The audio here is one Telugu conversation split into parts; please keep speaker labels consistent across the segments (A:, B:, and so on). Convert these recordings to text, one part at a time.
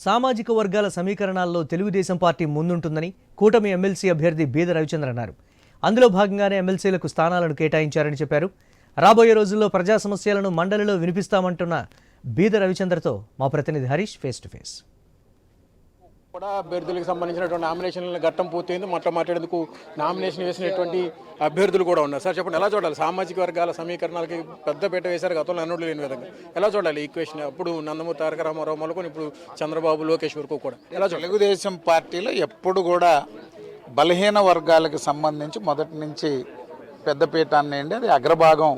A: సామాజిక వర్గాల సమీకరణాల్లో తెలుగుదేశం పార్టీ ముందుంటుందని కూటమి ఎమ్మెల్సీ అభ్యర్థి బీద రవిచంద్ర అన్నారు. అందులో భాగంగానే ఎమ్మెల్సీలకు స్థానాలను కేటాయించారని చెప్పారు. రాబోయే రోజుల్లో ప్రజా సమస్యలను మండలిలో వినిపిస్తామంటున్న బీద రవిచంద్రతో మా ప్రతినిధి హరీష్ ఫేస్ టు ఫేస్.
B: కూడా అభ్యర్థులకు సంబంధించినటువంటి నామినేషన్ల ఘట్టం పూర్తయింది. మాట్లాడేందుకు నామినేషన్ వేసినటువంటి అభ్యర్థులు కూడా ఉన్నారు. సార్ చెప్పండి, ఎలా చూడాలి? సామాజిక వర్గాల సమీకరణాలకి పెద్దపీట వేశారు గతంలో అన్నట్లు లేని విధంగా. ఎలా చూడాలి ఈక్వేషన్? అప్పుడు నందమూరి తారక రామారావు మొదలుకొని ఇప్పుడు చంద్రబాబు, లోకేష్ వరకు కూడా ఎలా చూడాలి?
C: తెలుగుదేశం పార్టీలో ఎప్పుడు కూడా బలహీన వర్గాలకు సంబంధించి మొదటి నుంచి పెద్దపీట అనేది అది అగ్రభాగం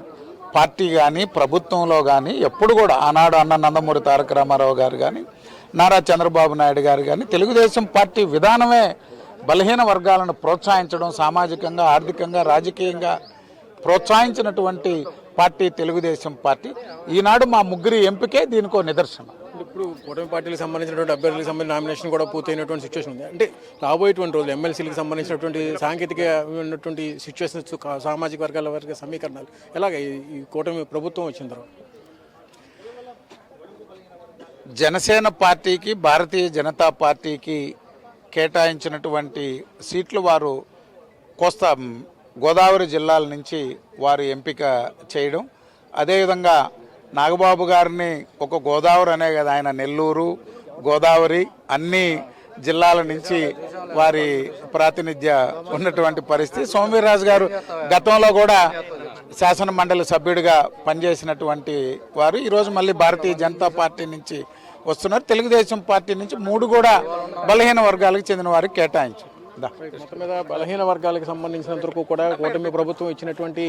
C: పార్టీ కానీ ప్రభుత్వంలో కానీ ఎప్పుడు కూడా ఆనాడు అన్న నందమూరి తారక రామారావు గారు కానీ నారా చంద్రబాబు నాయుడు గారు కానీ తెలుగుదేశం పార్టీ విధానమే బలహీన వర్గాలను ప్రోత్సహించడం, సామాజికంగా, ఆర్థికంగా, రాజకీయంగా ప్రోత్సహించినటువంటి పార్టీ తెలుగుదేశం పార్టీ. ఈనాడు మా ముగ్గురి ఎంపికే దీనికో నిదర్శనం.
B: ఇప్పుడు కూటమి పార్టీలకు సంబంధించినటువంటి అభ్యర్థులకు సంబంధించిన నామినేషన్ కూడా పూర్తయినటువంటి సిచ్యువేషన్ ఉంది. అంటే రాబోయేటువంటి రోజులు ఎమ్మెల్సీలకు సంబంధించినటువంటి సాంకేతిక ఉన్నటువంటి సిచ్యువేషన్స్, సామాజిక వర్గాల సమీకరణాలు ఎలాగ ఈ కూటమి ప్రభుత్వం వచ్చిన తర్వాత?
C: జనసేన పార్టీకి, భారతీయ జనతా పార్టీకి కేటాయించినటువంటి సీట్లు వారు కోస్తా గోదావరి జిల్లాల నుంచి వారు ఎంపిక చేయడం, అదేవిధంగా నాగబాబు గారిని ఒక గోదావరి అనే కదా, ఆయన నెల్లూరు, గోదావరి అన్ని జిల్లాల నుంచి వారి ప్రాతినిధ్య ఉన్నటువంటి పరిస్థితి. సోమవీర్రాజు గారు గతంలో కూడా శాసన మండలి సభ్యుడిగా పనిచేసినటువంటి వారు ఈరోజు మళ్ళీ భారతీయ జనతా పార్టీ నుంచి వస్తున్నారు. తెలుగుదేశం పార్టీ నుంచి 3 కూడా బలహీన వర్గాలకు చెందిన వారికి కేటాయించారు.
B: మొత్తం మీద బలహీన వర్గాలకు సంబంధించినంత వరకు కూడా కూటమి ప్రభుత్వం ఇచ్చినటువంటి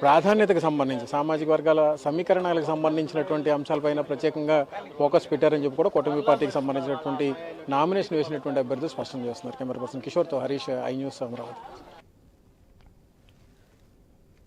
B: ప్రాధాన్యతకు సంబంధించి సామాజిక వర్గాల సమీకరణాలకు సంబంధించినటువంటి అంశాలపైన ప్రత్యేకంగా ఫోకస్ పెట్టారని చెప్పి కూడా కూటమి పార్టీకి సంబంధించినటువంటి నామినేషన్ వేసినటువంటి అభ్యర్థులు స్పష్టం చేస్తున్నారు. కెమెరా పర్సన్ కిషోర్తో హరీష్, ఐ న్యూస్, అమరావతి.